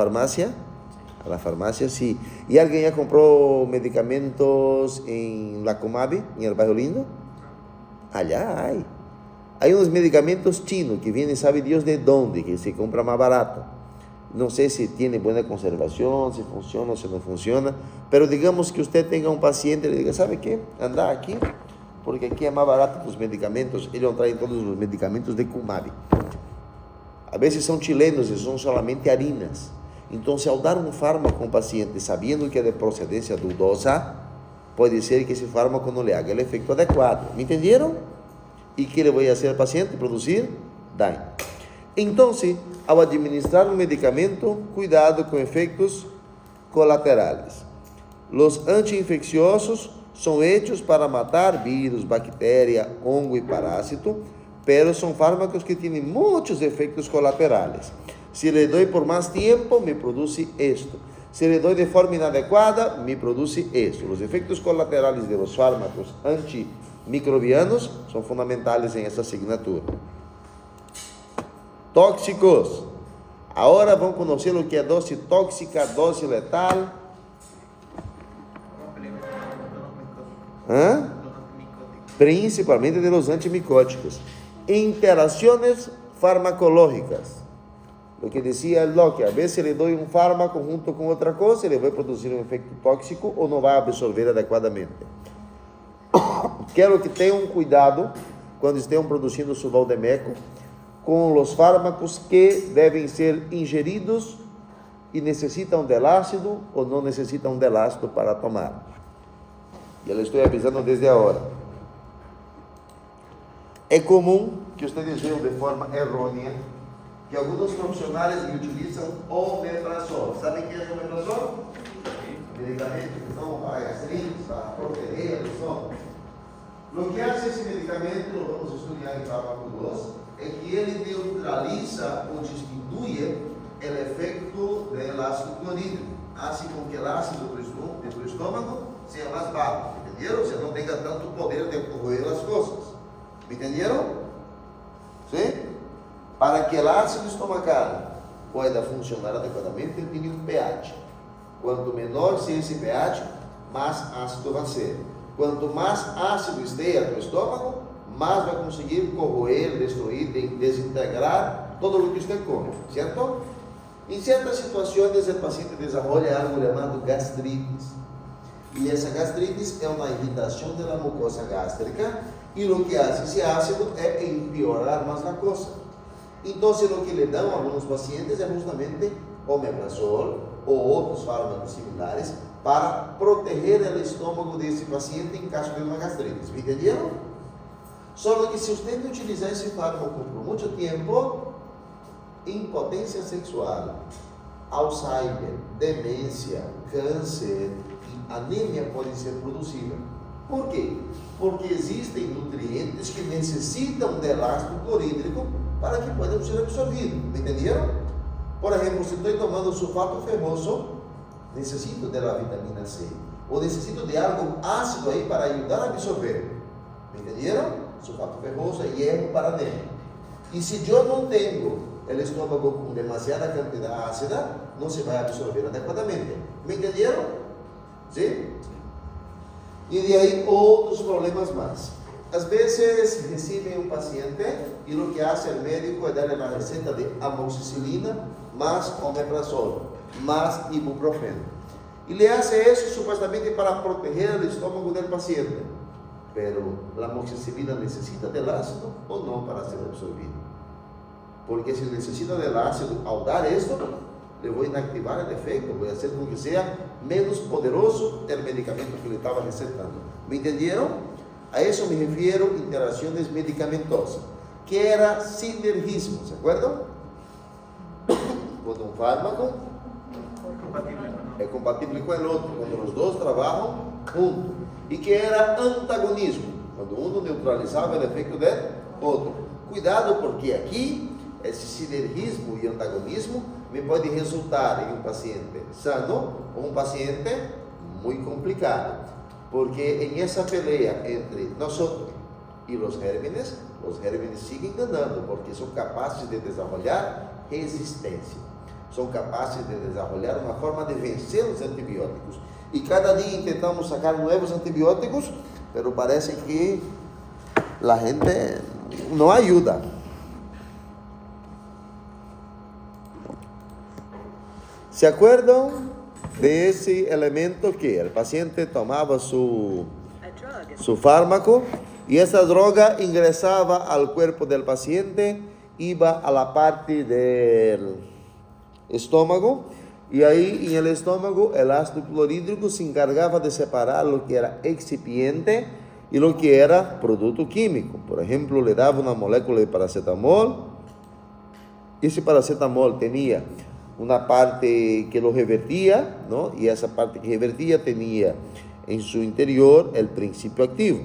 farmácia? A la farmácia, sí. ¿Y alguien ya compró medicamentos en la Comabe, en el Barrio Lindo? Allá hay. Hay unos medicamentos chinos que vienen, sabe Dios de dónde, que se compra más barato. No sé si tiene buena conservación, si funciona o si no funciona, pero digamos que usted tenga un paciente y le diga, ¿sabe qué? Anda aquí, porque aquí es más barato los medicamentos. Ellos traen todos los medicamentos de Comabe. A veces son chilenos y son solamente harinas. Entonces, ao dar um fármaco a um paciente, sabendo que é de procedência dudosa, pode ser que esse fármaco não lhe haga o efeito adequado. ¿Me entenderam? E que ele vai fazer ao paciente? Produzir daño. Então, ao administrar um medicamento, cuidado com efeitos colaterais. Os antiinfecciosos são hechos para matar vírus, bactéria, hongo e parásito, pero são fármacos que têm muitos efeitos colaterais. Si le doy por más tiempo, me produce esto. Si le doy de forma inadecuada, me produce esto. Los efectos colaterales de los fármacos antimicrobianos son fundamentales en esta asignatura. Tóxicos. Ahora vamos conocer lo que es dosis tóxica, dosis letal. Principalmente de los antimicóticos. Interacciones farmacológicas. Lo que decía Locke, a veces le doy un fármaco junto con otra cosa y le vai produzir um efeito tóxico ou não vai absorver adequadamente. Quero que tenham cuidado quando estejam produzindo su valdemeco com os fármacos que devem ser ingeridos e necessitam del ácido ou não necessitam del ácido para tomar. E eu estou avisando desde agora. É comum que vocês vejam de forma errônea que alguns profissionais utilizam omeprazol. Sabem o que é omeprazol? Medicamento que são para gastrites, para proteger o estômago. O que faz esse medicamento, vamos estudar em fármaco 2, é que ele neutraliza ou diminui o efeito do ácido clorídrico, assim com que o ácido do estômago seja mais baixo, entenderam? Você não tenha tanto poder de corroer as coisas, entenderam? Sim? Para que o ácido estomacal pueda funcionar adequadamente, ele tem um pH. Quanto menor seja esse pH, mais ácido vai ser. Quanto mais ácido esteja no estômago, mais vai conseguir corroer, destruir, desintegrar todo o que você come, certo? Em certas situações, o paciente desenvolve algo chamado gastritis. E essa gastritis é uma irritação da mucosa gástrica, e o que faz esse ácido é empeorar mais a coisa. Então, o que lhe dão a alguns pacientes é justamente omeprazol ou outros fármacos similares para proteger o estômago desse paciente em caso de uma gastrite. Me entenderam? Só que se você utilizar esse fármaco por muito tempo, impotência sexual, Alzheimer, demência, câncer e anemia podem ser produzidas. Por quê? Porque existem nutrientes que necessitam de ácido clorídrico para que possam ser absorvidos. Me entenderam? Por exemplo, se estou tomando sulfato ferroso, necessito da vitamina C. Ou necessito de algo ácido aí para ajudar a absorver. Me entenderam? Sulfato ferroso é hierro para anemia. E se eu não tenho o estômago com demasiada quantidade ácida, não se vai absorver adequadamente. Me entenderam? Sim? E de aí outros problemas mais. Às vezes recebem um paciente e o que faz o médico é dar-lhe uma receita de amoxicilina mais omeprazol, mais ibuprofeno. E lhe hace isso supostamente para proteger o estômago do paciente. Pero a amoxicilina necessita de ácido ou não para ser absorvido? Porque se necessita de ácido, ao dar isto, le vou inactivar o efeito, vou fazer com que seja menos poderoso o medicamento que ele estava receitando. Me entenderam? A isso me refiro interações medicamentosas, que era sinergismo, ¿se acuerdan? Quando um fármaco é compatível com o outro, quando os dois trabalham juntos, e que era antagonismo, quando um neutralizava o efeito do outro. Cuidado, porque aqui esse sinergismo e antagonismo me pode resultar em um paciente sano ou um paciente muito complicado, porque em essa pelea entre nós e os gérmenes siguen ganhando, porque são capazes de desenvolver resistência. são capazes de desenvolver uma forma de vencer os antibióticos. E cada dia tentamos sacar novos antibióticos, mas parece que a gente não ajuda. ¿Se acuerdan de ese elemento que el paciente tomaba su fármaco y esa droga ingresaba al cuerpo del paciente, iba a la parte del estómago y ahí en el estómago el ácido clorhídrico se encargaba de separar lo que era excipiente y lo que era producto químico? Por ejemplo, le daba una molécula de paracetamol y ese paracetamol tenía una parte que lo revertía, ¿no? Y esa parte que revertía tenía en su interior el principio activo.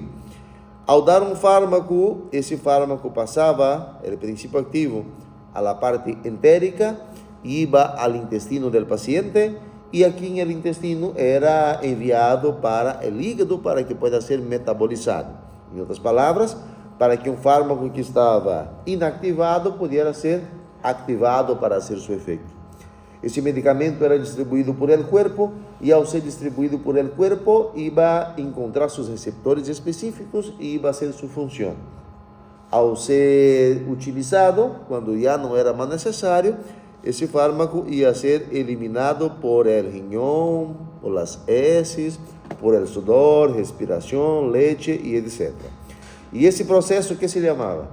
Al dar un fármaco, ese fármaco pasaba, el principio activo, a la parte entérica, iba al intestino del paciente y aquí en el intestino era enviado para el hígado para que pueda ser metabolizado. En otras palabras, para que un fármaco que estaba inactivado pudiera ser activado para hacer su efecto. Esse medicamento era distribuído por el cuerpo e ao ser distribuído por el cuerpo iba a encontrar seus receptores específicos e iba a ser sua função. Ao ser utilizado, quando já não era mais necessário, esse fármaco ia ser eliminado por el riñón, por las heces, por el sudor, respiração, leite e etc. E esse processo que se chamava?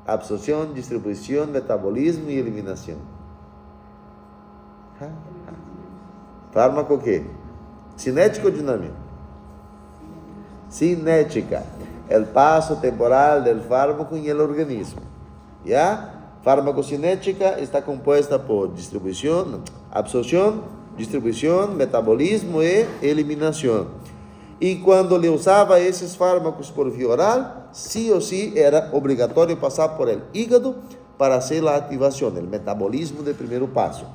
Absorção, distribuição, metabolismo e eliminação. Fármaco quê? Cinética ou dinâmica? Cinética. El paso temporal del fármaco en el organismo. ¿Ya? Farmacocinética está compuesta por distribución, absorción, distribución, metabolismo y eliminación. Y cuando le usaba esos fármacos por vía oral, sí o sí era obligatorio pasar por el hígado para hacer la activación, el metabolismo del primer paso.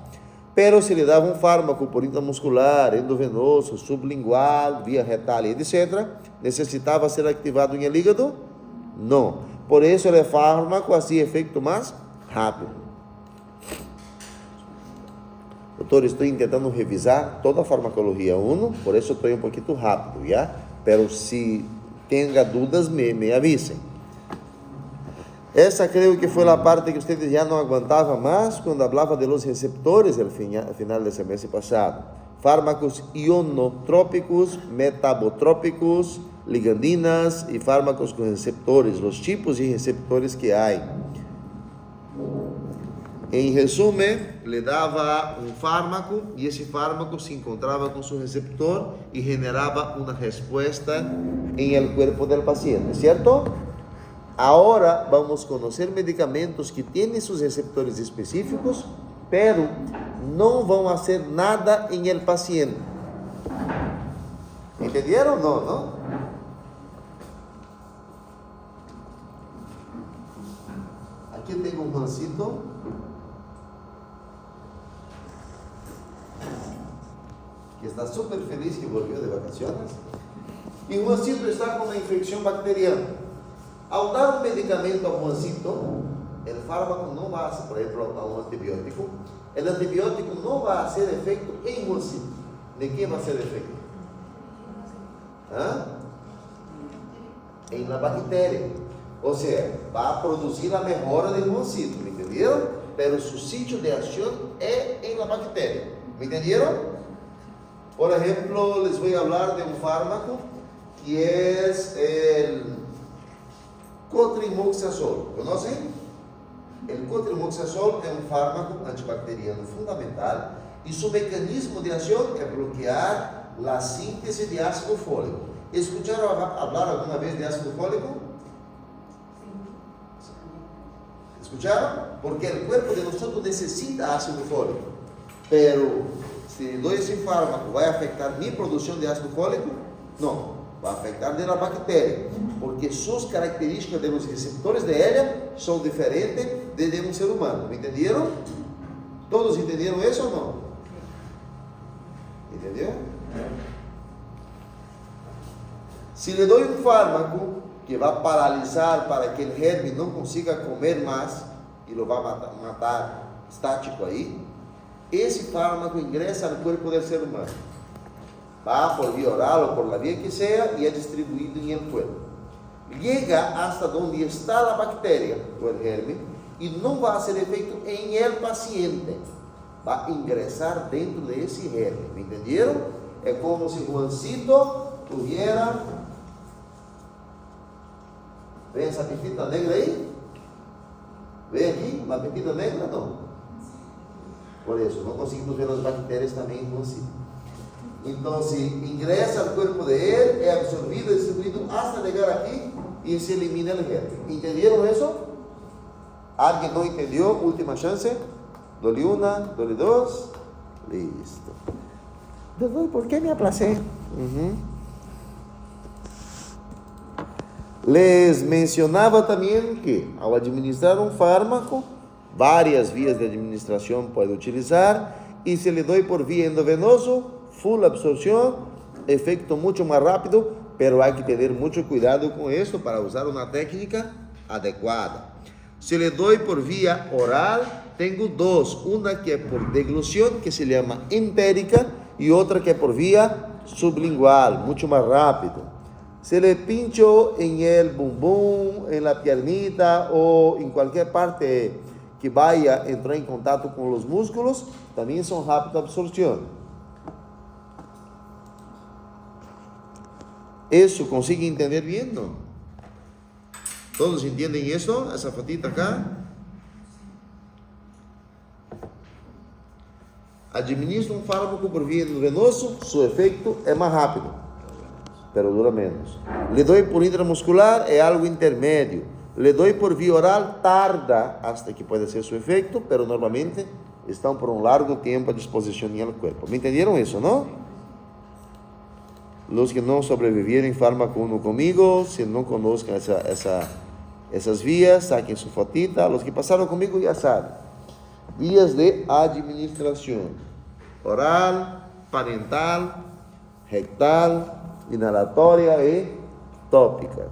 Pero se le dava um fármaco por intramuscular, endovenoso, sublingual, via retal, etc., necessitava ser ativado em el hígado? Não. Por isso, o fármaco hacía efeito mais rápido. Doutor, estou tentando revisar toda a farmacologia 1, por isso estou um pouquinho rápido, ¿ya? Pero se tenha dúvidas, me avisem. Essa creio que foi a parte que vocês já não aguentavam mais quando falava de los receptores al final do semestre passado. Fármacos ionotrópicos, metabotrópicos, ligandinas e fármacos com receptores, os tipos de receptores que há. Em resumo, le dava um fármaco e esse fármaco se encontrava com seu receptor e generava uma resposta em el cuerpo del paciente, certo? Agora vamos conhecer medicamentos que têm seus receptores específicos, pero não vão fazer nada em el paciente. Entenderam? Não? Aqui tenho um Juancito. Que está super feliz que volvió de vacaciones. E o Juancito está com uma infecção bacteriana. Ao dar um medicamento ao Juancito, o fármaco não vai, por exemplo, a um antibiótico, o antibiótico não vai fazer efeito em Juancito. De quem vai ser efeito? Em la bactéria. Ou seja, vai produzir a melhora de Juancito, me entenderam? Pero seu sítio de ação é em la bactéria. Me entenderam? Por exemplo, les voy a hablar de um fármaco que é o cotrimoxazol. ¿Conocen? El cotrimoxazol é um fármaco antibacteriano fundamental e seu mecanismo de ação é bloquear a síntese de ácido fólico. ¿Escucharam falar alguma vez de ácido fólico? ¿Escucharam? Porque o corpo de nós necessita ácido fólico. Pero se dou esse fármaco, vai afetar minha produção de ácido fólico? Não. Vai afetar de la bactéria, porque suas características de los receptores de ela são diferentes de um ser humano. ¿Me entenderam? Todos entenderam isso ou não? Entendeu? Se lhe dou um fármaco que vai paralisar para que o germe não consiga comer mais e lo vai matar estático aí, esse fármaco ingresa al cuerpo del ser humano. Va por vía oral o por la vía que sea y es distribuido en el cuerpo. Llega hasta donde está la bacteria o el germen y no va a hacer efecto en el paciente. Va a ingresar dentro de ese germen. ¿Me entendieron? Es como si Juancito tuviera... ¿Ven esa pepita negra ahí? ¿Ven aquí? ¿La pepita negra? No. Por eso, no conseguimos ver las bacterias también en Juancito. Entonces, ingresa al cuerpo de él, es absorbido, distribuido hasta llegar aquí y se elimina el germen. ¿Entendieron eso? ¿Alguien no entendió? Última chance. Dole una, dole dos. Listo. Doctor, ¿por qué me aplacé? Les mencionaba también que al administrar un fármaco, varias vías de administración puede utilizar, y si le doy por vía endovenoso, full absorción, efecto mucho más rápido, pero hay que tener mucho cuidado con esto para usar una técnica adecuada. Si le doy por vía oral, tengo dos, una que es por deglución, que se llama empírica, y otra que es por vía sublingual, mucho más rápido. Se le pincho en el bumbum, en la piernita o en cualquier parte que vaya a entrar en contacto con los músculos, también son rápida absorción. ¿Eso consigue entender bien, no? ¿Todos entienden eso? Esa fotita acá. Administra un fármaco por vía endovenoso, su efecto es más rápido, pero dura menos. Le doy por intramuscular, es algo intermedio. Le doy por vía oral, tarda hasta que puede ser su efecto, pero normalmente están por un largo tiempo a disposición en el cuerpo. ¿Me entendieron eso, no? Los que no sobrevivieron en fármaco 1 conmigo, si no conozcan esas vías, saquen su fotita. Los que pasaron conmigo ya saben. Vías de administración: oral, parental, rectal, inhalatoria y tópica.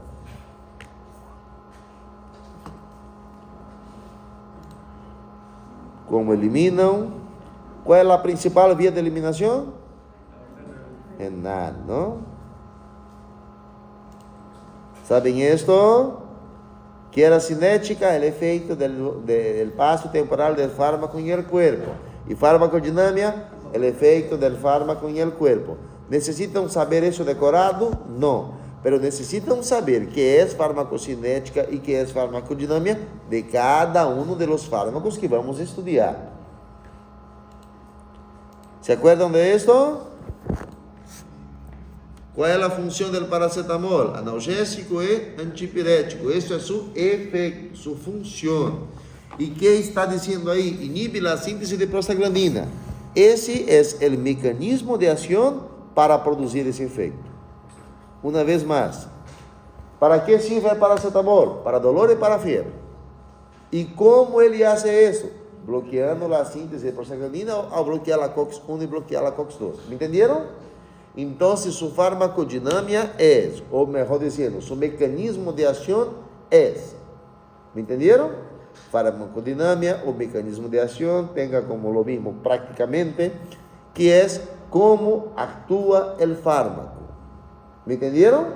¿Cómo eliminan? ¿Cuál es la principal vía de eliminación? Renal, ¿no? ¿Saben esto? Que era cinética, el efecto del paso temporal del fármaco en el cuerpo. Y farmacodinámica, el efecto del fármaco en el cuerpo. ¿Necesitan saber eso decorado? No. Pero necesitan saber qué es farmacocinética y qué es farmacodinámica de cada uno de los fármacos que vamos a estudiar. ¿Se acuerdan de esto? ¿Cuál es la función del paracetamol? Analgésico y antipirético. Eso es su efecto, su función. ¿Y qué está diciendo ahí? Inhibe la síntesis de prostaglandina. Ese es el mecanismo de acción para producir ese efecto. Una vez más, ¿para qué sirve el paracetamol? Para dolor y para fiebre. ¿Y cómo él hace eso? Bloqueando la síntesis de prostaglandina al bloquear la COX-1 y bloquear la COX-2. ¿Me entendieron? Entonces, su farmacodinámica es, o mejor diciendo, su mecanismo de acción es. ¿Me entendieron? Farmacodinámica o mecanismo de acción tenga como lo mismo prácticamente, que es cómo actúa el fármaco. ¿Me entendieron?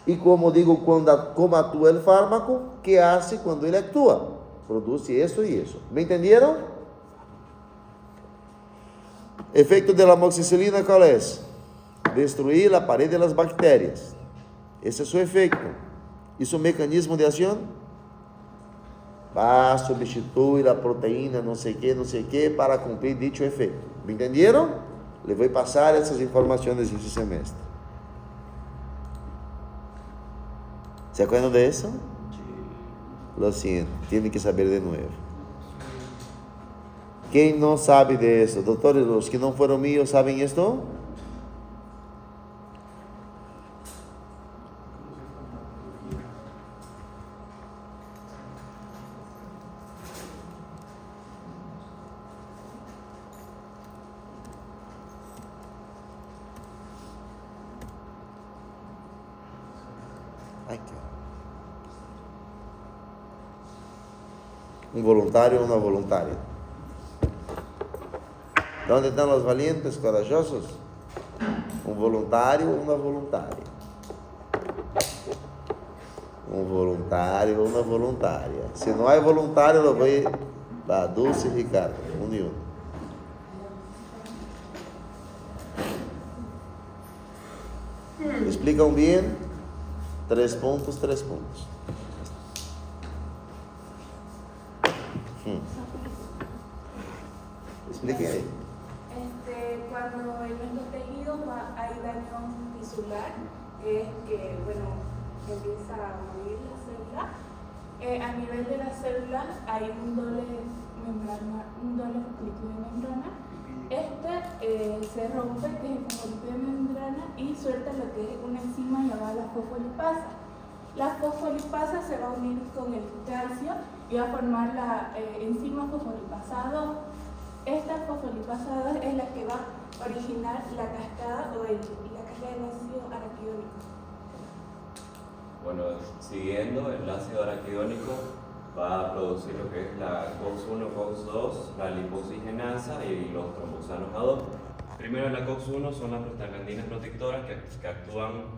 Y como digo, cómo actúa el fármaco, ¿qué hace cuando él actúa? Produce eso y eso. ¿Me entendieron? Efecto de la amoxicilina, ¿cuál es? Destruir la pared de las bacterias. Ese es su efecto. ¿Y su mecanismo de acción? Va a sustituir la proteína no sé qué para cumplir dicho efecto. ¿Me entendieron? Les voy a pasar esas informaciones este semestre. ¿Se acuerdan de eso? Lo siento, tienen que saber de nuevo. ¿Quién no sabe de eso? Doctores, los que no fueron míos, ¿saben esto? ¿Un voluntario o una voluntaria? ¿Dónde están los valientes, corajosos? Un voluntario o una voluntaria. Un voluntario o una voluntaria. Si no hay voluntario, lo voy a Dulce y Ricardo, uno y uno. ¿Explican bien? 3 puntos, 3 puntos. Explique ahí. Cuando en nuestro tejido hay daño tisular, que es que, empieza a morir la célula. A nivel de la célula hay un doble líquido de membrana. Se rompe, que es el fosfolípido de membrana, y suelta lo que es una enzima llamada la fosfolipasa. La fosfolipasa se va a unir con el calcio y va a formar la enzima fosfolipasa 2. Esta fosfolipasa 2 es la que va a originar la cascada o la cascada del ácido araquidónico. Bueno, siguiendo, el ácido araquidónico va a producir lo que es la COX-1, COX-2, la lipoxigenasa y los tromboxanos A2. Primero, la COX-1 son las prostaglandinas protectoras que actúan